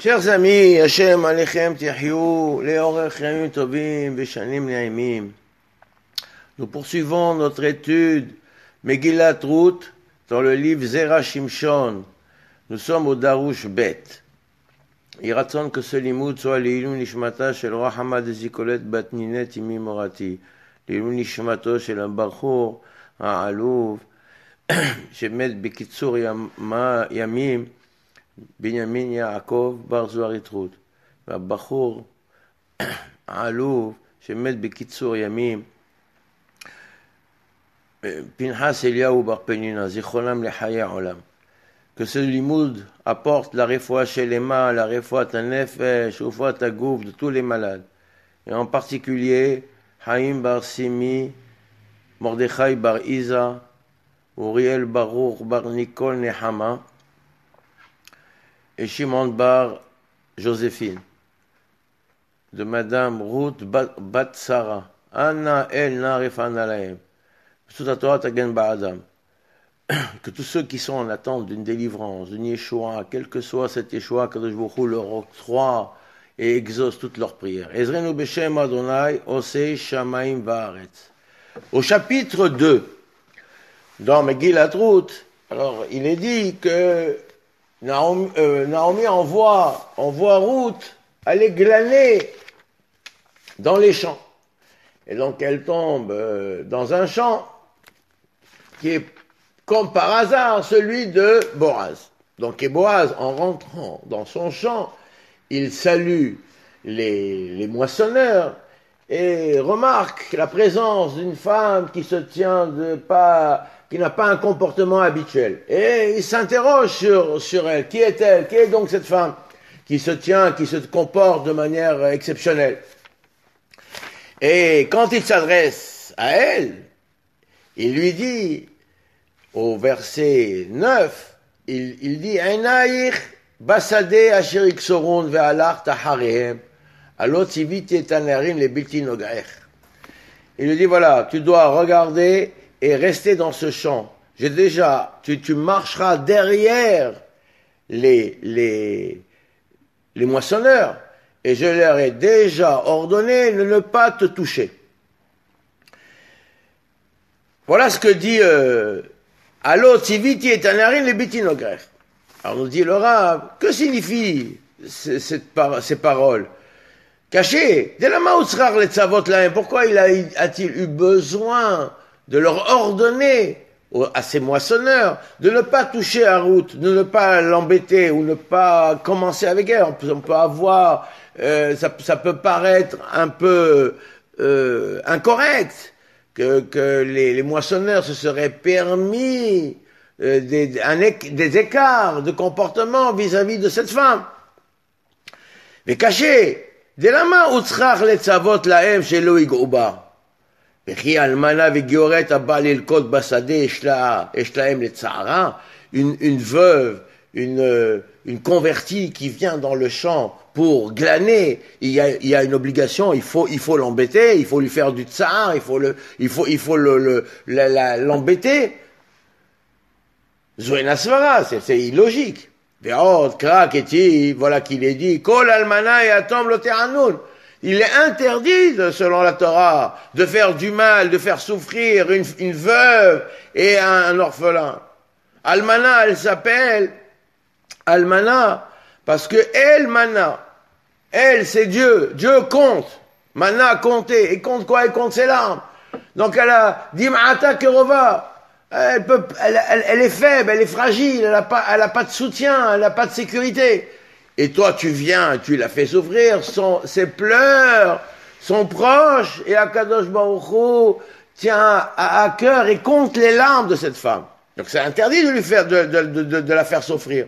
Chers amis, Hashem Alechem Tihyou, Leorech Yamim Tovim, Veshanim Naimim. Nous poursuivons notre étude Megillat Ruth dans le livre Zera Shimshon. Nous sommes au Darush Bet. Il raconte que ce limoud soit l'ilum nishmata shel Rohamad Zikolet bat Ninet Imi Morati, l'ilum nishmato shel Bachour Ha'alouv, shemet bekitsur yamim, Binyamin Yaakov bar Zoharit Ruth, והבחור העלוב שמת בקיצור ימים, פנחס אליהו בר פנינה, זיכרונם לחיי העולם. Que ce limoud apporte la réfoua shelema, la réfoua tanefesh, réfoua tagouf de tous les malades. Et en particulier, Haïm bar Simi, Mordechai bar Isa, Uriel Baruch bar Nicole Nehama, et Shimon bar Joséphine, de Madame Ruth bat Sarah, Anna el Narif Analaem, tout à Torah Tagen Ba'adam. Que tous ceux qui sont en attente d'une délivrance, d'une Yeshua, quel que soit cette Yeshua, Kadosh Baruch Hu leur octroie et exauce toutes leurs prières. Ezrenu Beshem Adonai, Osei Shamaim Va'aretz. Au chapitre 2, dans Megillat Ruth, alors il est dit que Naomi envoie Ruth aller glaner dans les champs. Et donc elle tombe dans un champ qui est comme par hasard celui de Boaz. Donc et Boaz, en rentrant dans son champ, il salue les moissonneurs et remarque la présence d'une femme qui se tient qui n'a pas un comportement habituel. Et il s'interroge sur elle. Qui est-elle? Qui est donc cette femme qui se tient, qui se comporte de manière exceptionnelle? Et quand il s'adresse à elle, il lui dit, au verset 9, il dit, Einaïch basade asher iksorun ve'alach taharehem, alot tiviti et anarim le bilti nogaech. Il lui dit, voilà, tu dois regarder et rester dans ce champ. Tu marcheras derrière les moissonneurs, et je leur ai déjà ordonné de ne pas te toucher. Voilà ce que dit Allo tiviti et anarim le bilti nogaech. Alors nous dit le Rav, que signifient ces paroles? Caché, de la maoutsrar le tzavot lahem, pourquoi a-t-il eu besoin de leur ordonner à ces moissonneurs de ne pas toucher à Ruth, de ne pas l'embêter ou ne pas commencer avec elle? On peut avoir, ça peut paraître un peu incorrect que les moissonneurs se seraient permis des écarts de comportement vis-à-vis de cette femme. Mais caché, de la main utzrach le tzavot lahem shelo yig'uba. וכי אלמנה וגיורת הבא ללקוט בשדה יש להם לצערה, une veuve, une convertie qui vient dans le champ pour glaner, il y a une obligation, il faut l'embêter, il faut lui faire du tsar, il faut l'embêter. Zoé Nasvara, c'est illogique. Ve'od, krak eti, voilà qu'il est dit, kol almana et atom lo te'anun. Il est interdit, selon la Torah, de faire du mal, de faire souffrir une veuve et un orphelin. Almana, elle s'appelle Almana, parce que elle, c'est Dieu. Dieu compte. Mana, compter. Et compte quoi? Elle compte ses larmes. Donc elle a dit Ma'ata Kerova. Elle est faible, elle est fragile, elle a pas de soutien, elle n'a pas de sécurité. Et toi, tu viens, tu l'as fait souffrir, ses pleurs sont proches, et Akadosh Baruch Hu tient à cœur et compte les larmes de cette femme. Donc c'est interdit de lui faire, de la faire souffrir.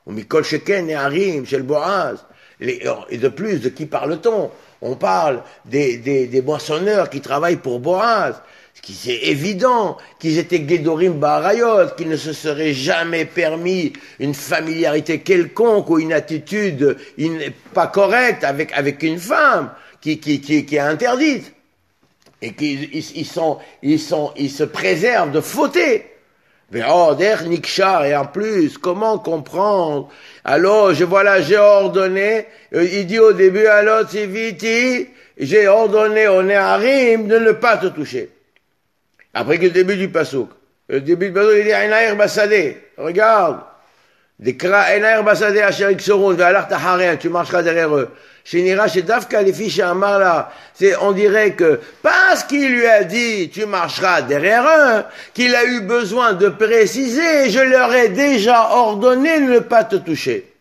Mikol Sheken et Harim, chez le Boaz. Et de plus, de qui parle-t-on? On parle des moissonneurs qui travaillent pour Boaz. C'est évident qu'ils étaient Gedorim Ba'arayot, qu'ils ne se seraient jamais permis une familiarité quelconque ou une attitude pas correcte avec une femme qui est interdite. Et qu'ils se préservent de fauter. Et en plus, comment comprendre? Alors, j'ai ordonné, il dit au début, alors, Tziviti, j'ai ordonné au Néharim de ne pas te toucher. Après que le début du pasouk. Le début du pasouk, il dit, Enaïr Basadeh. Regarde. Dekra Enaïr Basadeh, Asher Iksorun, Ve'alar Taharien, tu marcheras derrière eux. Shinira, chez Dafka, les fiches Amar là. On dirait que, parce qu'il lui a dit, tu marcheras derrière eux, qu'il a eu besoin de préciser, je leur ai déjà ordonné de ne pas te toucher.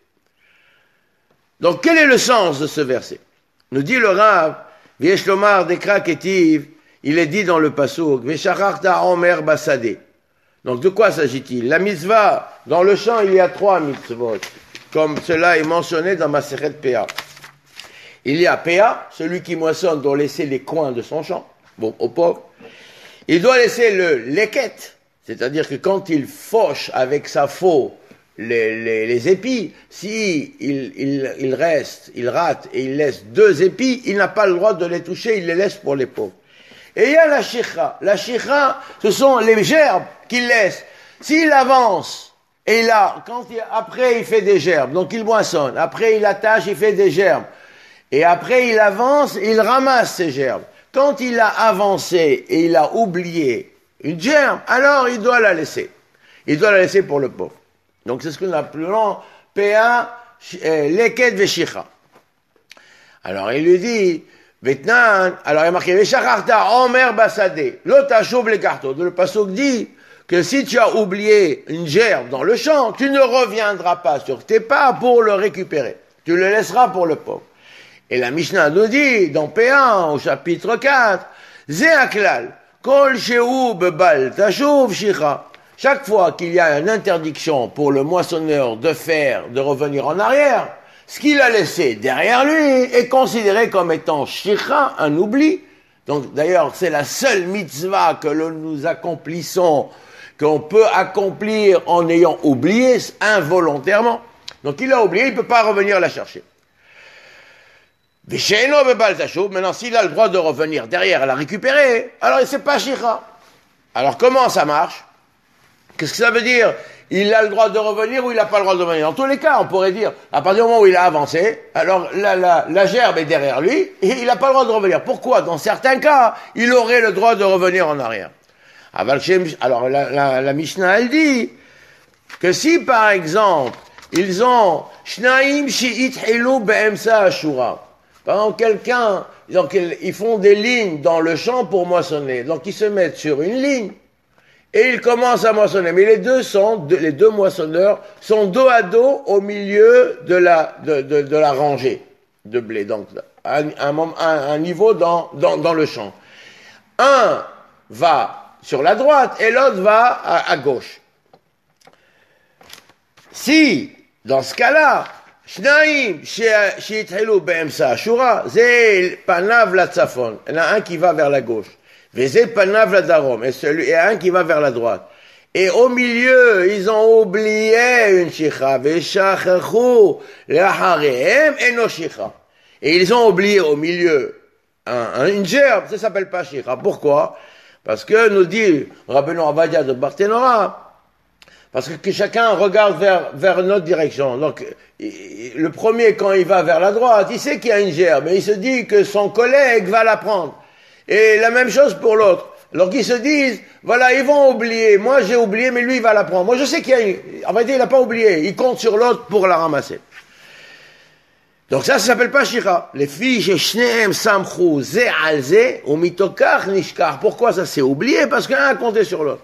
Donc, quel est le sens de ce verset? Nous dit le Rav, Viesh Lomar Dekra Ketiv, il est dit dans le Passouk, Veshacharta Omer Basadeh. Donc, de quoi s'agit-il? La mitzvah, dans le champ, il y a 3 mitzvot, comme cela est mentionné dans Masechet Péa. Il y a Péa, celui qui moissonne doit laisser les coins de son champ, bon, au pauvre. Il doit laisser le leket, c'est-à-dire que quand il fauche avec sa faux les épis, si il rate et il laisse 2 épis, il n'a pas le droit de les toucher, il les laisse pour les pauvres. Et il y a la shikha. La shikha, ce sont les gerbes qu'il laisse. S'il avance, et là, après il fait des gerbes, donc il moissonne, après il attache, il fait des gerbes, et après il avance, il ramasse ces gerbes. Quand il a avancé et il a oublié une gerbe, alors il doit la laisser. Il doit la laisser pour le pauvre. Donc c'est ce que nous appelons Péa, Leket Veshicha. Alors il lui dit, Vetnan, alors il a marqué Veshacharta Omer Basadeh, l'otachouv les cartos. Le pasuk dit que si tu as oublié une gerbe dans le champ, tu ne reviendras pas sur tes pas pour le récupérer. Tu le laisseras pour le pauvre. Et la Mishnah nous dit, dans Péa, au chapitre 4, Ze aklal, kol shehu bebal tachouv shicha. Chaque fois qu'il y a une interdiction pour le moissonneur de revenir en arrière, ce qu'il a laissé derrière lui est considéré comme étant shicha, un oubli. Donc d'ailleurs, c'est la seule mitzvah que nous accomplissons, qu'on peut accomplir en ayant oublié involontairement. Donc il a oublié, il ne peut pas revenir la chercher. Maintenant, s'il a le droit de revenir derrière et la récupérer, alors c'est pas shicha. Alors comment ça marche? Qu'est-ce que ça veut dire? Il a le droit de revenir ou il n'a pas le droit de revenir? Dans tous les cas, on pourrait dire, à partir du moment où il a avancé, alors la gerbe est derrière lui, et il n'a pas le droit de revenir. Pourquoi? Dans certains cas, il aurait le droit de revenir en arrière. Alors la Mishnah, elle dit que si, par exemple, ils ont Shnaim Shi'ithilu Be'emsa Ashura. Par exemple, quelqu'un, donc ils font des lignes dans le champ pour moissonner. Donc ils se mettent sur une ligne. Et ils commencent à moissonner. Mais les deux moissonneurs sont dos à dos au milieu de la rangée de blé. Donc, un niveau dans le champ. Un va sur la droite et l'autre va à gauche. Si, dans ce cas-là, Shnaim, She'ithilu Be'emsa Ashura, Ze Panav la Tzafon. Il y en a un qui va vers la gauche. Vezé Panav la Darom, et un qui va vers la droite. Et au milieu, ils ont oublié une shicha, Veshachachu Laharehem eno shicha. Et ils ont oublié au milieu une gerbe, ça s'appelle pas shicha. Pourquoi? Parce que nous dit Rabbeinu Avadia de Barthénora, parce que chacun regarde vers une autre direction. Donc, le premier, quand il va vers la droite, il sait qu'il y a une gerbe, mais il se dit que son collègue va la prendre. Et la même chose pour l'autre. Alors qu'ils se disent, voilà, ils vont oublier. Moi, j'ai oublié, mais lui, il va la prendre. Moi, je sais qu'il y a une... En réalité, il n'a pas oublié. Il compte sur l'autre pour la ramasser. Donc ça s'appelle pas shira. Les filles, chez Shneem Samchou, Ze al Ze, ou Mitokar Nishkar. Pourquoi ça s'est oublié? Parce qu'un a compté sur l'autre.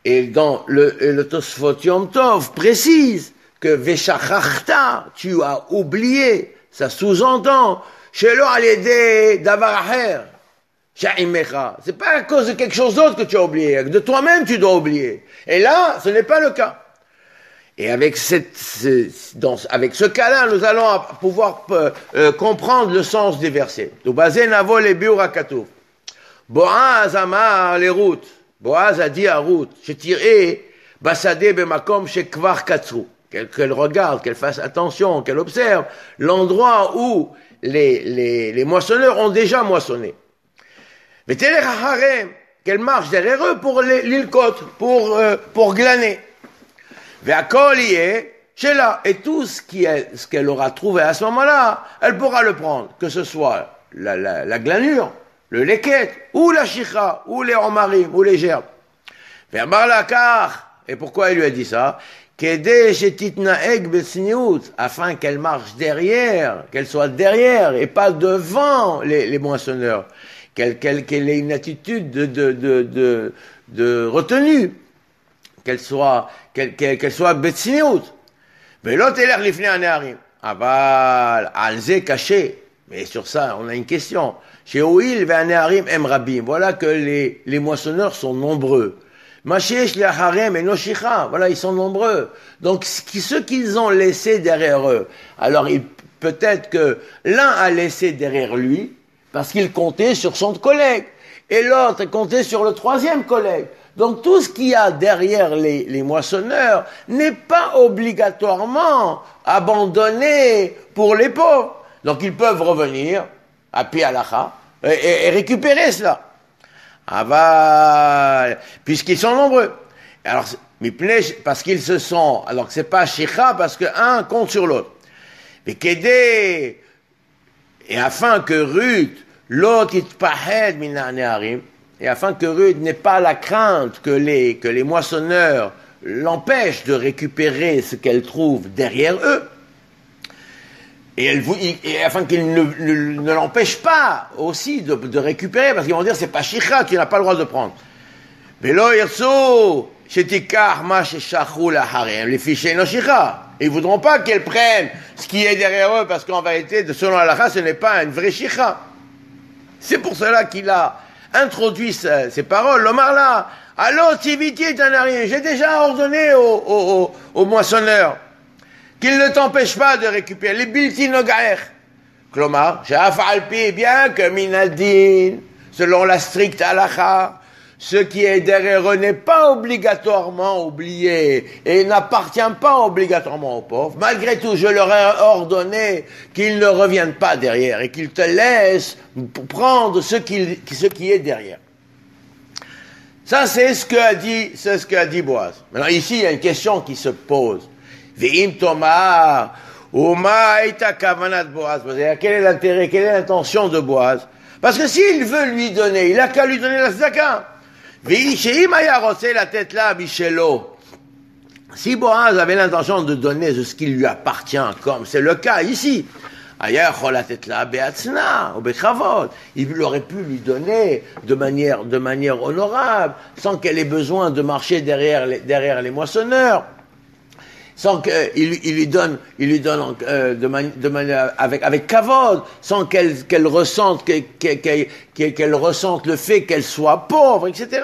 Et dans le Tosfot Yom Tov précise que Veshachachta, tu as oublié. Ça sous-entend Shelo al-yedei davar acher, sha'imecha. C'est pas à cause de quelque chose d'autre que tu as oublié. De toi-même, tu dois oublier. Et là, ce n'est pas le cas. Et avec ce cas-là, nous allons pouvoir comprendre le sens des versets. Boaz amar les routes. Boaz a dit à Ruth, je tirais basadeh bemakom shekvar katzru. Qu'elle regarde, qu'elle fasse attention, qu'elle observe l'endroit où les moissonneurs ont déjà moissonné. qu'elle marche derrière eux pour l'île-côte, pour glaner. Ve'akol yeh shela. Et tout ce qu'elle aura trouvé à ce moment-là, elle pourra le prendre, que ce soit la glanure, le leket, ou la chicha, ou les omarim, ou les gerbes. Ve'amar lakar. Et pourquoi il lui a dit ça? Kedei shetitnaeg b'tzniut, afin qu'elle marche derrière, qu'elle soit derrière et pas devant les moissonneurs, qu'elle ait une attitude de retenue, qu'elle soit b'tzniut. Mais l'autre est l'air lifnei haneharim. Aval alze caché. Mais sur ça, on a une question. Chez Oil ve'haneharim em rabim. Voilà que les moissonneurs sont nombreux. Mashesh le harem et noshicha, voilà, ils sont nombreux. Donc, ce qu'ils ont laissé derrière eux, alors peut-être que l'un a laissé derrière lui, parce qu'il comptait sur son collègue, et l'autre comptait sur le troisième collègue. Donc, tout ce qu'il y a derrière les moissonneurs n'est pas obligatoirement abandonné pour les pauvres. Donc, ils peuvent revenir, à pi halacha, et récupérer cela. Aval, puisqu'ils sont nombreux. Alors, parce qu'ils se sont, alors que c'est pas shicha, parce que un compte sur l'autre. Mais Kédé, et afin que Ruth, l'autre itpahed mina neharim, et afin que Ruth n'ait pas la crainte que les moissonneurs l'empêchent de récupérer ce qu'elle trouve derrière eux, et afin qu'ils ne l'empêchent pas aussi de récupérer, parce qu'ils vont dire c'est pas shicha, tu n'as pas le droit de prendre. Velo irso shetikar ma sheshachou laharem les fichés no shicha. Ils voudront pas qu'elles prennent ce qui est derrière eux, parce qu'en vérité, selon la halakha, ce n'est pas une vraie shicha. C'est pour cela qu'il a introduit ces paroles. L'Omar là, allô tiviti tanari, j'ai déjà ordonné aux moissonneurs qu'il ne t'empêche pas de récupérer les bilti nogaer. Klomar, she'afalpi, bien que minadin, selon la stricte halakha, ce qui est derrière eux n'est pas obligatoirement oublié et n'appartient pas obligatoirement aux pauvres. Malgré tout, je leur ai ordonné qu'ils ne reviennent pas derrière et qu'ils te laissent prendre ce qui est derrière. Ça, c'est ce qu'a dit Boaz. Maintenant, ici, il y a une question qui se pose. Ve'im tomar, uma ita kavanat Boaz. Quel est l'intérêt, quelle est l'intention de Boaz? Parce que s'il veut lui donner, il a qu'à lui donner la tzedaka. Ve'im aya rotze la tête là, bishelo. Si Boaz avait l'intention de donner ce qui lui appartient, comme c'est le cas ici, aya chol la tête là, be'atzna, ou bechavod. Il aurait pu lui donner de manière honorable, sans qu'elle ait besoin de marcher derrière les moissonneurs. Sans qu'il lui donne de manière avec kavod, sans qu'elle ressente le fait qu'elle soit pauvre, etc.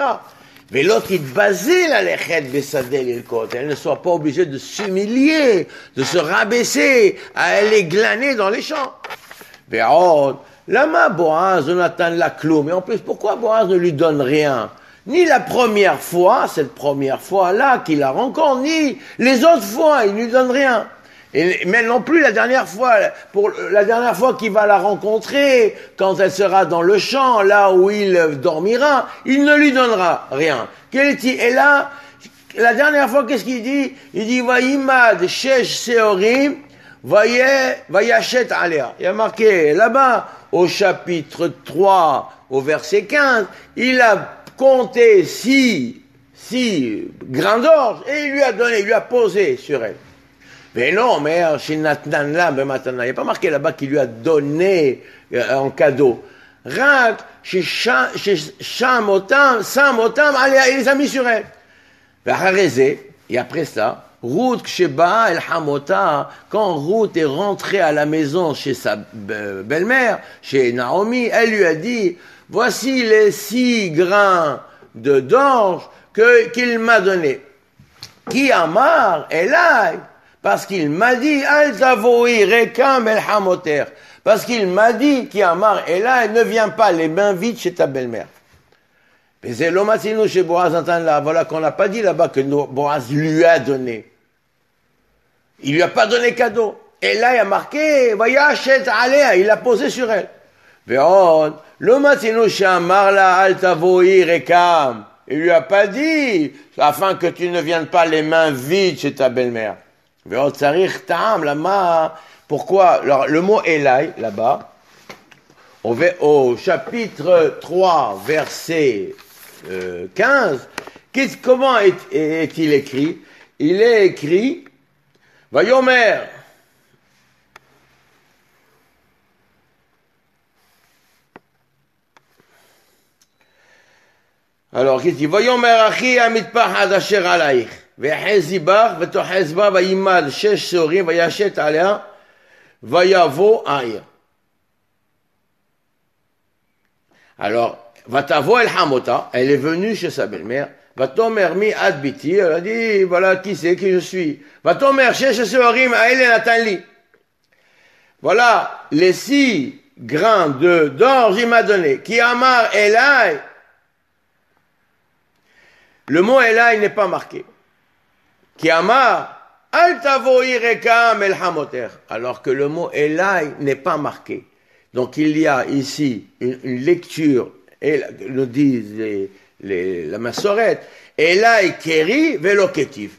Mais l'autre, il basait la lechet besadel il côte. Elle ne soit pas obligée de s'humilier, de se rabaisser, à aller glaner dans les champs. Ve'od, lama Boaz Jonathan la clou. Mais en plus, pourquoi Boaz ne lui donne rien? Ni la première fois, cette première fois-là qu'il la rencontre, ni les autres fois, il ne lui donne rien. Mais non plus la dernière fois qu'il va la rencontrer, quand elle sera dans le champ, là où il dormira, il ne lui donnera rien. Et là, la dernière fois, qu'est-ce qu'il dit? Il dit, Vayimad shesh seorim, vayachet alea. Il y a marqué là-bas, au chapitre 3, au verset 15, il a compté six grains d'orge et il lui a posé sur elle. Mais non, mais chez Nathan là, il n'y a pas marqué là-bas qu'il lui a donné en cadeau. Rak, chez Shamotam, il les a mis sur elle. Et après ça, Ruth Sheba El Hamota, quand Ruth est rentrée à la maison chez sa belle-mère, chez Naomi, elle lui a dit, voici les 6 grains d'orge qu'il m'a donné. Qui amar elai, parce qu'il m'a dit, al tavoi rekam el hamoter, parce qu'il m'a dit, qui amar elai, ne viens pas les mains vides chez ta belle-mère. Mais c'est l'omatino chez Boaz, là, voilà qu'on n'a pas dit là-bas que Boaz lui a donné. Il lui a pas donné cadeau. Et là, il a marqué, voyachet alea, il l'a posé sur elle. Ve'od, lo matinu she'amar la al tavo'i rekam. Il lui a pas dit, afin que tu ne viennes pas les mains vides chez ta belle-mère. Ve'od tsarich ta'am lama. Pourquoi? Alors, le mot Elai, là-bas, au chapitre 3, verset 15, comment est-il écrit? Il est écrit, Vayomer. Alors, qu'est-ce qu'il dit? Vayomer achi amitpachad asher alaich, ve'hez bach, ve'tohez ba, vayimad shesh sorim, vayashet alea, vayavo aïr. Alors, Vatavo el Hamota, elle est venue chez sa belle-mère. Vatomer mi adbiti, elle a dit, voilà qui c'est, qui je suis. Vatomer shesh sorim aïle natali. Voilà les 6 grains d'orge il m'a donné. Qui amar elai. Le mot elai n'est pas marqué. Qui amar al tavo'i rekam el hamoter. Alors que le mot elai n'est pas marqué. Donc il y a ici une lecture, et nous disent la massorette, Elai keri veloketiv.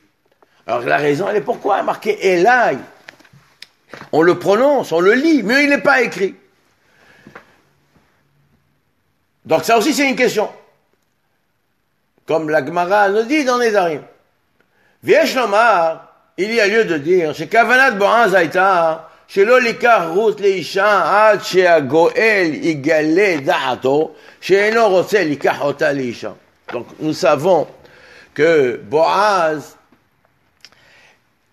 Alors la raison, elle est pourquoi elle est marquée Elai. On le prononce, on le lit, mais il n'est pas écrit. Donc ça aussi c'est une question. Comme la Gemara nous dit dans les Nedarim. Viesh lomar, il y a lieu de dire, chez Kavanat Boaz Aïta, שלא ליקח רות לאישה עד שהגואל יגלה דעתו שאינו רוצה לקח אותה לאישה. Donc nous savons que Boaz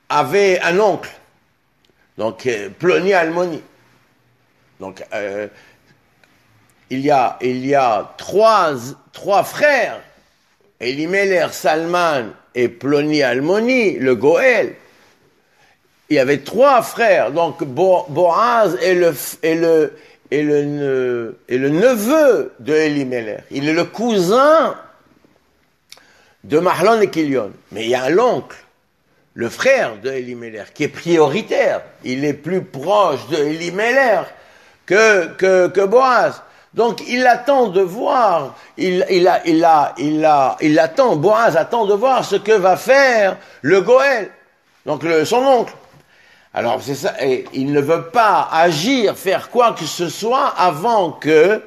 avait un oncle, donc Ploni Almoni. Donc il y a trois frères, Elimelech, Salman et Ploni Almoni, le Goël. Il y avait 3 frères, donc Boaz est le neveu de Elimelech. Il est le cousin de Mahlon et Kilion. Mais il y a l'oncle, le frère de Elimelech, qui est prioritaire. Il est plus proche de Elimelech que Boaz. Donc il attend de voir, Boaz attend de voir ce que va faire le Goël, donc son oncle. Alors c'est ça, et il ne veut pas agir, faire quoi que ce soit avant que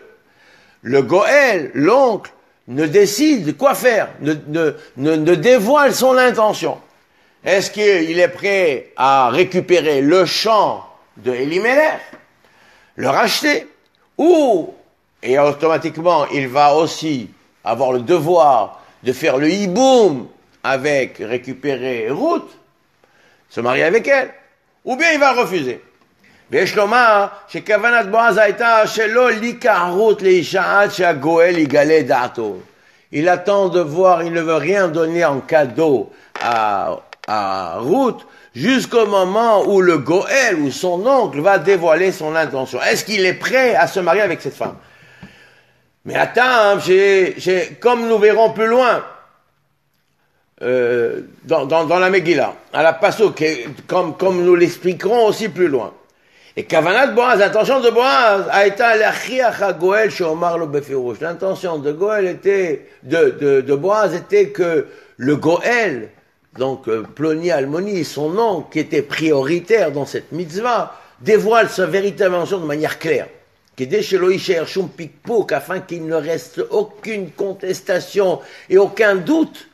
le Goël, l'oncle, ne décide quoi faire, ne dévoile son intention. Est-ce qu'il est prêt à récupérer le champ de Elimelech, le racheter, ou, et automatiquement il va aussi avoir le devoir de faire le hiboum avec récupérer Ruth, se marier avec elle, ou bien il va refuser. ויש לומר שכוונת בועז הייתה שלא ליקח רות לאישה עד שהגואל יגלה דעתו. Il attend de voir, il ne veut rien donner en cadeau à Ruth jusqu'au moment où le Goël ou son oncle va dévoiler son intention. Est-ce qu'il est prêt à se marier avec cette femme? Mais attends, comme nous verrons plus loin, dans la Megillah, à la Passouk, comme nous l'expliquerons aussi plus loin. Et Kavanat Boaz, l'intention de Boaz a été l'achiach ha-goel she'omar lo befirouch. L'intention de Goël était, de Boaz était que le Goël, donc Ploni Almoni, son nom, qui était prioritaire dans cette mitzvah, dévoile sa véritable intention de manière claire. Qu'aider chez Loïcher Shum Pikpouk, afin qu'il ne reste aucune contestation et aucun doute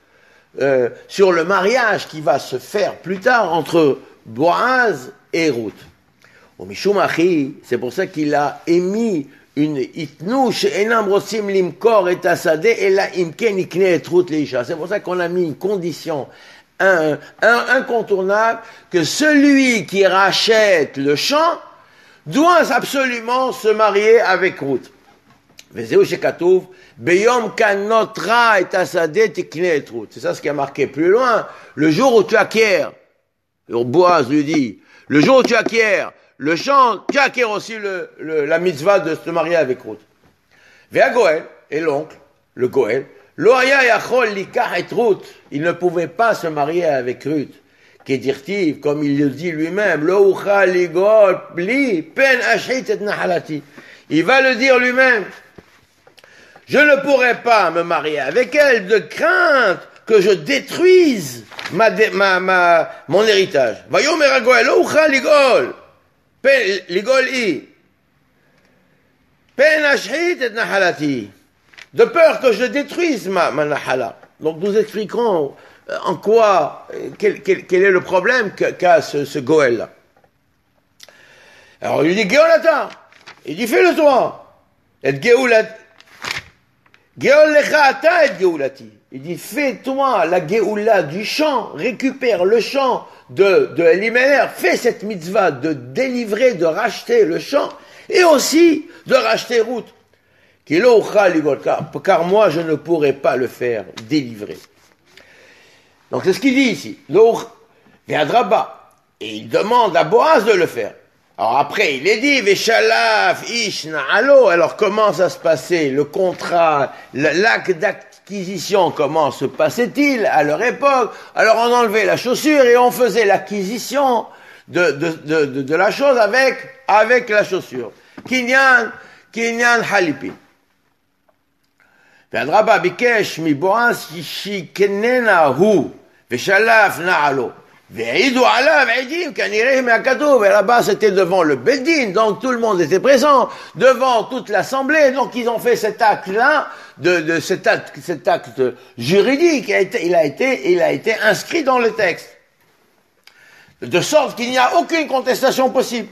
sur le mariage qui va se faire plus tard entre Boaz et Ruth. Au Mishum Achi, c'est pour ça qu'il a émis une itnou she'enam rosim limkor et asadeh ela imken ikne et Ruth leisha. C'est pour ça qu'on a mis une condition incontournable que celui qui rachète le champ doit absolument se marier avec Ruth. Vezeu shekatuv beyom kanotra et asadeh tikne et Ruth. C'est ça ce qui a marqué plus loin. Le jour où tu acquiers, Boaz lui dit, le jour où tu acquiers le champ, tu acquiers aussi la mitzvah de se marier avec Ruth. Vea Goël, et l'oncle, le Goël, lo haya yachol likach et Ruth, il ne pouvait pas se marier avec Ruth. Kedirtiv, comme il le dit lui-même, lo uchal ligol pli pen ashit et nahalati. il va le dire lui-même. Je ne pourrai pas me marier avec elle de crainte que je détruise mon héritage. Vayomer hagoel, lo ucha ligol. Ligol i. Pen ashhit et nahalati. De peur que je détruise ma nahala. Donc nous expliquerons en quoi, quel est le problème qu'a ce Goël-là. Alors il lui dit, Géolata. Il dit, fais-le toi. Et Géolat. Géol lecha ata et Géolati. Il dit, fais-toi la Géoula du champ, récupère le champ de Elimelech, fais cette mitzvah de délivrer, de racheter le champ, et aussi de racheter Ruth. Car moi, je ne pourrai pas le faire délivrer. Donc c'est ce qu'il dit ici. Ve'adraba. Et il demande à Boaz de le faire. Alors après, il est dit, Veshalaf ish na'alo. Alors comment ça se passait? Le contrat, l'acte d'acquisition, comment se passait-il à leur époque? Alors on enlevait la chaussure et on faisait l'acquisition de la chose avec la chaussure. Kinyan halipi. Ve'adraba bikesh mi Boaz shikenena hu. Veshalaf na'alo. Et là-bas c'était devant le Beddin, donc tout le monde était présent, devant toute l'assemblée, donc ils ont fait cet acte-là, cet acte juridique, il a été inscrit dans le texte, de sorte qu'il n'y a aucune contestation possible.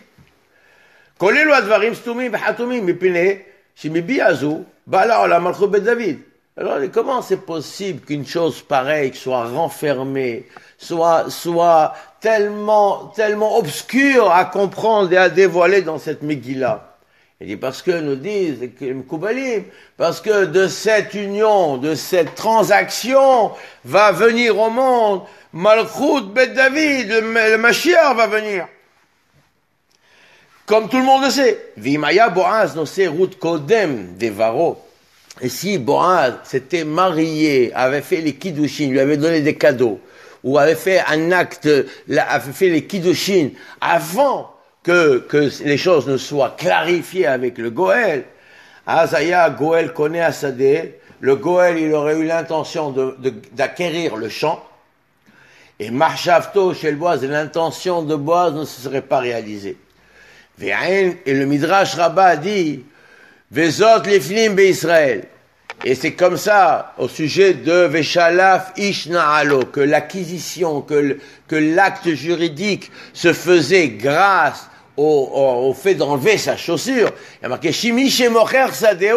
Alors, comment c'est possible qu'une chose pareille soit renfermée, soit tellement obscure à comprendre et à dévoiler dans cette Megillah? Il dit parce que nous disent les Mekoubalim, parce que de cette union, de cette transaction, va venir au monde Malchut Bet David, le Mashiach va venir. Comme tout le monde le sait. Vimaya Boaz no se Ruth Kodem Devaro. Et si Boaz s'était marié, avait fait les kiddushin, lui avait donné des cadeaux, ou avait fait un acte, avait fait les kiddushin avant que les choses ne soient clarifiées avec le Goël, Azaya Goël connaît Asadeh, le Goël il aurait eu l'intention d'acquérir le champ, et Marchavto chez le Boaz, l'intention de Boaz ne se serait pas réalisée. Et le Midrash Rabbah a dit, Vezot lifnim be'Israël. Et c'est comme ça, au sujet de Veshalaf ish na'alo, que l'acquisition, que l'acte juridique se faisait grâce au fait d'enlever sa chaussure. Il y a marqué, Shimi shemocher sadeu,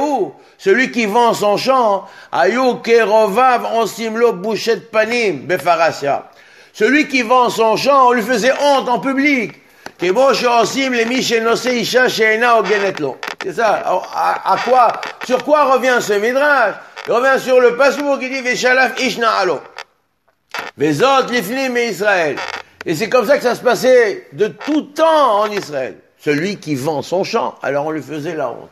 celui qui vend son champ, ayu kerovav onsimlo bouchet panim, befarasia. Celui qui vend son champ, on lui faisait honte en public. C'est ça. Sur quoi revient ce midrash? Il revient sur le passouk qui dit Veshalaf ish na'alo. Vezot lifnim et Israël. Et c'est comme ça que ça se passait de tout temps en Israël. Celui qui vend son champ, alors on lui faisait la honte.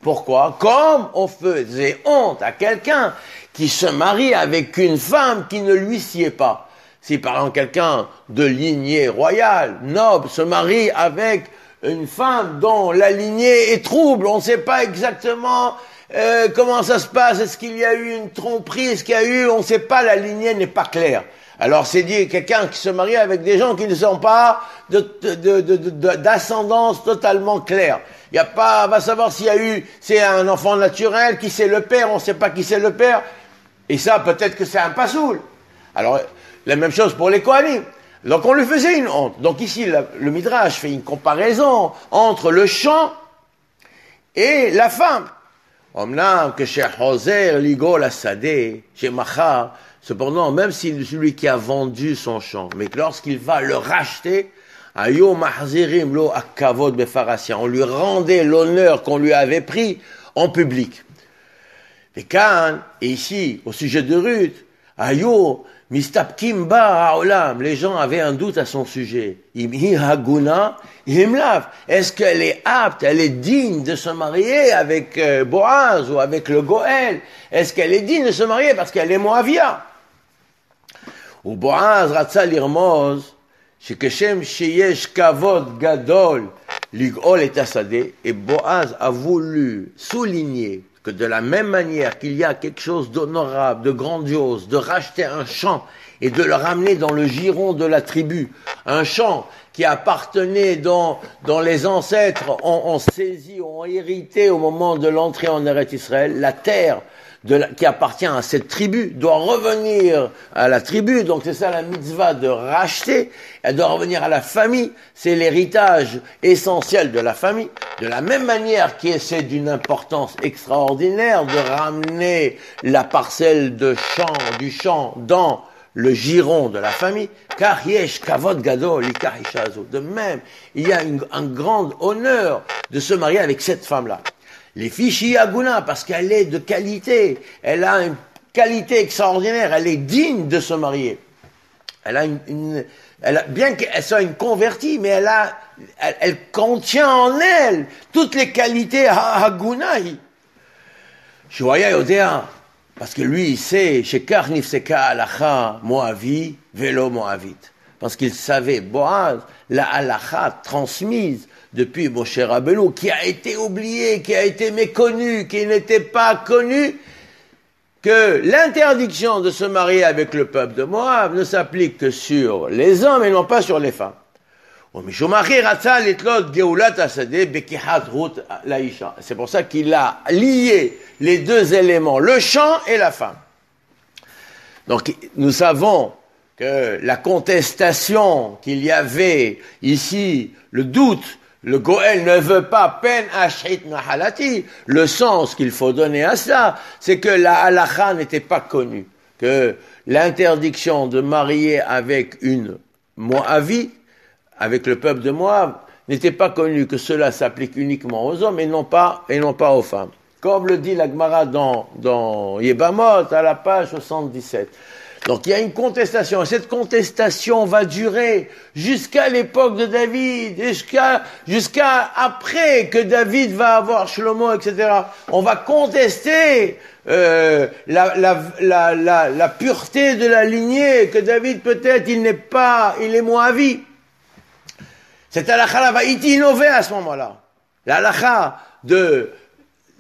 Pourquoi? Comme on faisait honte à quelqu'un qui se marie avec une femme qui ne lui sied pas. Si par exemple quelqu'un de lignée royale, noble, se marie avec une femme dont la lignée est trouble, on ne sait pas exactement comment ça se passe, est-ce qu'il y a eu une tromperie, est-ce qu'il y a eu, on ne sait pas, la lignée n'est pas claire. Alors c'est dit quelqu'un qui se marie avec des gens qui ne sont pas d'ascendance totalement claire. Il n'y a pas, va savoir s'il y a eu, c'est un enfant naturel, qui c'est le père, on ne sait pas qui c'est le père. Et ça, peut-être que c'est un passoul. Alors, la même chose pour les Kohanim. Donc on lui faisait une honte. Donc ici, le Midrash fait une comparaison entre le champ et la femme. Cependant, même si celui qui a vendu son champ, mais que lorsqu'il va le racheter, on lui rendait l'honneur qu'on lui avait pris en public. Et ici, au sujet de Ruth, Mistapkim ba ha'olam, les gens avaient un doute à son sujet. Imhi haguna, imlav. Est-ce qu'elle est apte, elle est digne de se marier avec Boaz ou avec le Goël? Est-ce qu'elle est digne de se marier parce qu'elle est Moavia? Ou Boaz ratza lirmoz, shekeshem sheyesh kavod gadol, Lig'ol et Tassadé, et Boaz a voulu souligner que de la même manière qu'il y a quelque chose d'honorable, de grandiose, de racheter un champ et de le ramener dans le giron de la tribu, un champ qui appartenait dont les ancêtres ont saisi, ont hérité au moment de l'entrée en Eretz Israël, la terre qui appartient à cette tribu doit revenir à la tribu, donc c'est ça la mitzvah de racheter, elle doit revenir à la famille, c'est l'héritage essentiel de la famille, de la même manière qui c'est d'une importance extraordinaire de ramener la parcelle du champ dans le giron de la famille, car yesh kavod gadol ikar isha azot. De même, il y a un grand honneur de se marier avec cette femme-là. Les fichiers Aguna, parce qu'elle est de qualité, elle a une qualité extraordinaire, elle est digne de se marier. Elle a bien qu'elle soit une convertie, mais elle contient en elle toutes les qualités Hagunai. Shoaya Yodea, parce que lui, il sait, Shekar Nifseka Alacha Moavi, Velo Moavit. Parce qu'il savait, Boaz, la Alacha transmise depuis Moshe Rabbeinu, qui a été oublié, qui a été méconnu, qui n'était pas connu, que l'interdiction de se marier avec le peuple de Moab ne s'applique que sur les hommes et non pas sur les femmes. C'est pour ça qu'il a lié les deux éléments, le champ et la femme. Donc nous savons que la contestation qu'il y avait ici, le doute, le Goël ne veut pas pen ashrit nahalati, le sens qu'il faut donner à cela, c'est que la halakha n'était pas connue, que l'interdiction de marier avec une Moabite, avec le peuple de Moab, n'était pas connue, que cela s'applique uniquement aux hommes et non pas aux femmes. Comme le dit la Gemara dans Yebamot, à la page 77. Donc il y a une contestation, et cette contestation va durer jusqu'à l'époque de David, jusqu'à après que David va avoir Shlomo, etc. On va contester la pureté de la lignée, que David peut-être il est moavi. Cette halakha va innover à ce moment-là. La halakha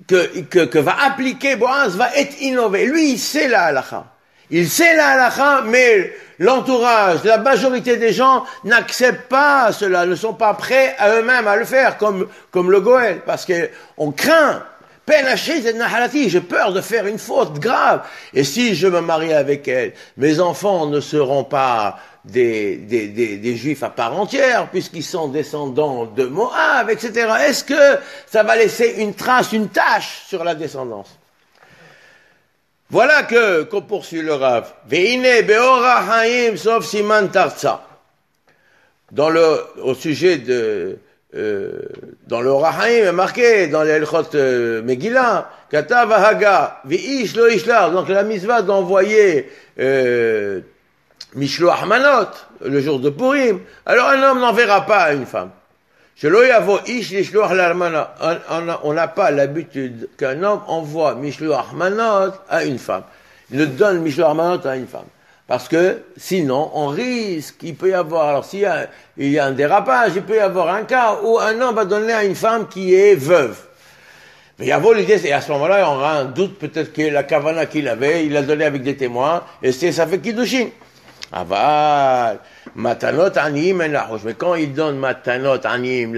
que va appliquer Boaz va être innové. Lui, il sait la halakha. Il sait la halakha, mais l'entourage, la majorité des gens n'acceptent pas cela, ne sont pas prêts à eux-mêmes à le faire, comme le Goël, parce qu'on craint. J'ai peur de faire une faute grave. Et si je me marie avec elle, mes enfants ne seront pas des juifs à part entière, puisqu'ils sont descendants de Moab, etc. Est-ce que ça va laisser une trace, une tache sur la descendance? Voilà qu'on poursuit le Rav. Ve'ine be'ora haim sauf siman tarza. Au sujet dans le Rahaim est marqué, dans les Elchot Megillah, Katav Haga, Vi'ish lo ishlar, donc la mitzvah d'envoyer Mishloach Manot, le jour de Purim. Alors un homme n'enverra pas à une femme. Shelo yavo ish lishloach l'almana. On n'a pas l'habitude qu'un homme envoie Mishloach Manot à une femme. Il ne donne Mishloach Manot à une femme. Parce que, sinon, on risque, il peut y avoir, alors s'il y a un dérapage, il peut y avoir un cas où un homme va donner à une femme qui est veuve. Mais il y a l'idée, et à ce moment-là, il y aura un doute, peut-être que la kavana qu'il avait, il l'a donné avec des témoins, et ça fait kiddushin. Aval, matanot anim en la roche. Mais quand il donne matanot anim,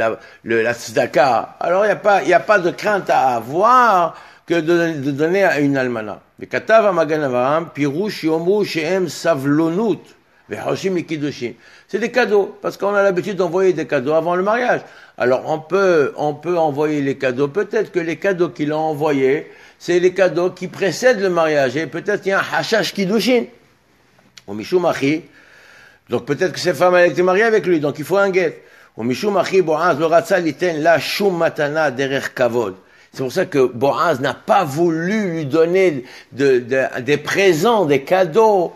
la tzedaka, alors il n'y a pas de crainte à avoir que de donner à une almana. וכתב המגן אברהם, פירוש יאמרו שהם סבלונות וחושבים לקידושין. C'est des cadeaux, parce qu'on a l'habitude d'envoyer des cadeaux avant le mariage. Alors on peut envoyer les cadeaux, peut-être que les cadeaux qu'il a envoyés, c'est les cadeaux qui précèdent le mariage, et peut-être il y a un hashash kiddushin. Ou mishum achi, donc peut-être que cette femme a été mariée avec lui, donc il faut un guet. Ou mishum achi Boaz lo ratza liten la shum matana derech kavod. C'est pour ça que Boaz n'a pas voulu lui donner des présents, des cadeaux,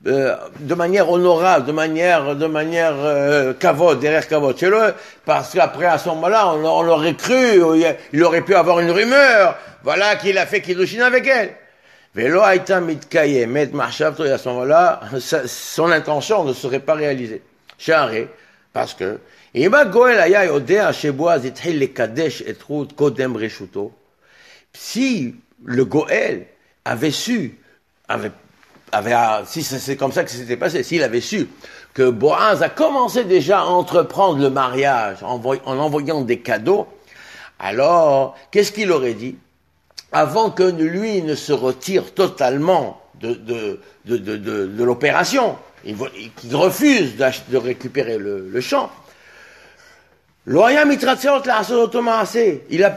de manière honorable, de manière kavod, derrière kavod. Parce qu'après, à ce moment-là, on l'aurait cru, il aurait pu avoir une rumeur, voilà qu'il a fait kiddushin avec elle. Velo aita mitkayem et machshavto, et à ce moment-là, son intention ne serait pas réalisée. Share, parce que אם הגואל היה יודע שבועז התחיל לקדש את רות קודם רשותו, si le Goël avait su, si c'est comme ça que c'était passé, s'il avait su que Boaz a commencé déjà à entreprendre le mariage en envoyant des cadeaux, alors qu'est-ce qu'il aurait dit? Avant que lui ne se retire totalement de l'opération, qu'il refuse de récupérer le champ, il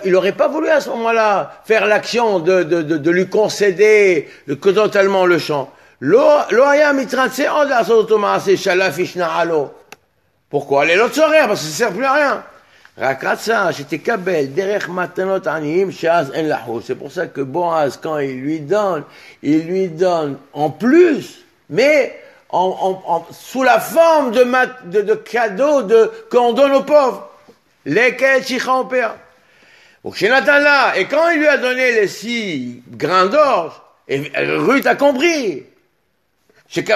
n'aurait pas voulu à ce moment-là faire l'action de lui concéder totalement le champ. Pourquoi? Les autres rien, parce que ça ne sert plus à rien. C'est pour ça que Boaz, quand il lui donne en plus, mais sous la forme de cadeaux qu'on donne aux pauvres. Lesquels Chichampéa. Et quand il lui a donné les 6 grains d'orge, Ruth a compris. Elle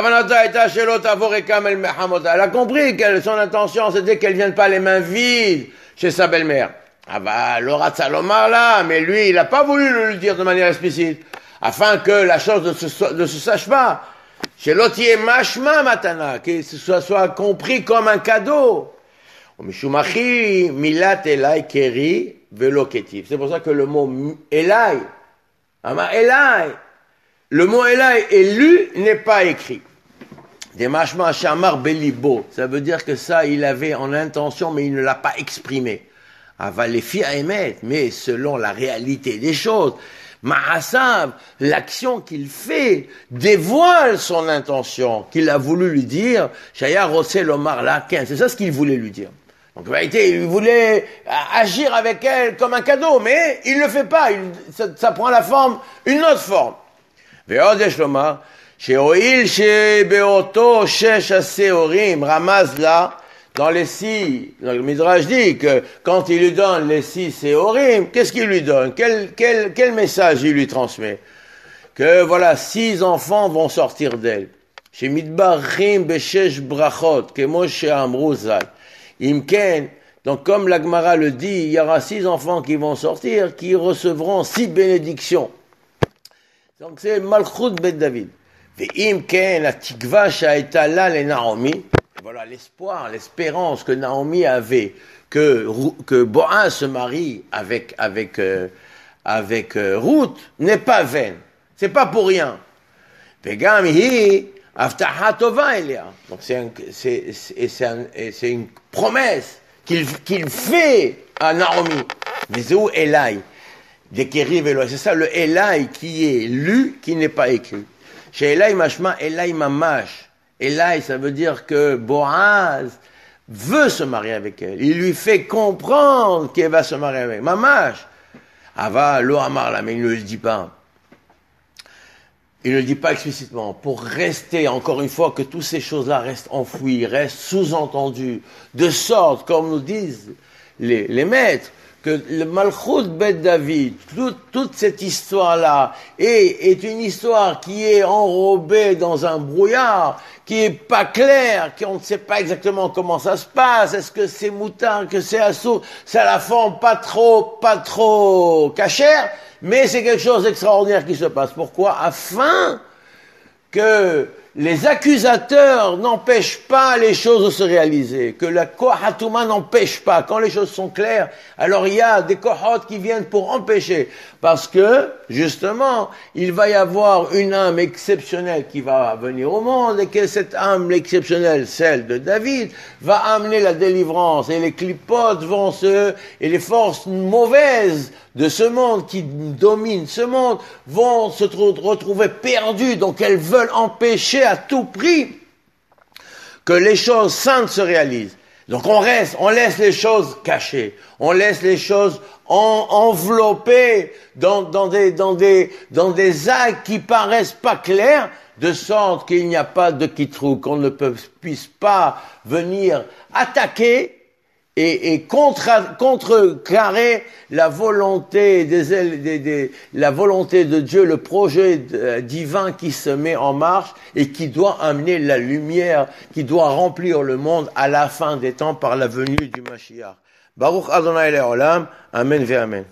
a compris que son intention c'était qu'elle ne vienne pas les mains vides chez sa belle-mère. Ah bah, Laura Salomar là, mais lui, il n'a pas voulu le dire de manière explicite, afin que la chose ne se sache pas. Chez l'otier mashma matana, que ce soit compris comme un cadeau. C'est pour ça que le mot Elai, le mot Elai est lu, n'est pas écrit. Ça veut dire que ça, il avait en intention, mais il ne l'a pas exprimé. Mais selon la réalité des choses, Ma'asav, l'action qu'il fait, dévoile son intention, qu'il a voulu lui dire. Shaya Rosé Lomar Laken, c'est ça ce qu'il voulait lui dire. Donc en réalité, il voulait agir avec elle comme un cadeau, mais il ne le fait pas, ça prend une autre forme. Ve'odesh Lomar, She'oil She'beoto Shesh Aseorim, Ramaz là, dans le Midrash dit que quand il lui donne les 6 Séorim, qu'est-ce qu'il lui donne? Quel message il lui transmet? Que voilà, 6 enfants vont sortir d'elle. Chez Midbarim Beshesh Brachot, Kemo She'amru Zal. Imken, donc comme la Gemara le dit, il y aura 6 enfants qui vont sortir, qui recevront 6 bénédictions. Donc c'est Malchut Bet David. Imken, la tikva sha'eta la le Naomi. Voilà l'espoir, l'espérance que Naomi avait que Boaz se marie avec Ruth n'est pas vaine. C'est pas pour rien. Vegam hi avtaha tova elia. Donc c'est une promesse qu'il fait à Naomi. Vezou Elai. Dès qu'il arrive Eloi. C'est ça le Elai qui est lu, qui n'est pas écrit. Chez Elai mashma Elai mamash. Elai, ça veut dire que Boaz veut se marier avec elle. Il lui fait comprendre qu'elle va se marier avec elle. Mamash. Ava lo amar là, mais il ne le dit pas. Il ne le dit pas explicitement. Pour rester, encore une fois, que toutes ces choses-là restent enfouies, restent sous-entendues. De sorte, comme nous disent les maîtres, que le Malchut Bet David, toute cette histoire-là, est une histoire qui est enrobée dans un brouillard, qui est pas clair, qu'on ne sait pas exactement comment ça se passe. Est-ce que c'est moutard, que c'est assaut? Ça la forme pas trop cachère, mais c'est quelque chose d'extraordinaire qui se passe. Pourquoi? Afin que les accusateurs n'empêchent pas les choses de se réaliser, que la Kohatuma n'empêche pas. Quand les choses sont claires, alors il y a des Kohot qui viennent pour empêcher. Parce que, justement, il va y avoir une âme exceptionnelle qui va venir au monde, et que cette âme exceptionnelle, celle de David, va amener la délivrance. Et les clipotes et les forces mauvaises de ce monde qui dominent ce monde vont se retrouver perdues. Donc elles veulent empêcher à tout prix que les choses saintes se réalisent. Donc on laisse les choses cachées, on laisse les choses enveloppées dans des actes qui paraissent pas clairs, de sorte qu'il n'y a pas de kitrou, qu'on ne puisse pas venir attaquer et contrecarrer la volonté la volonté de Dieu, le projet divin qui se met en marche et qui doit amener la lumière, qui doit remplir le monde à la fin des temps par la venue du Mashiach. Baruch Adonai Le'olam, Amen ve Amen.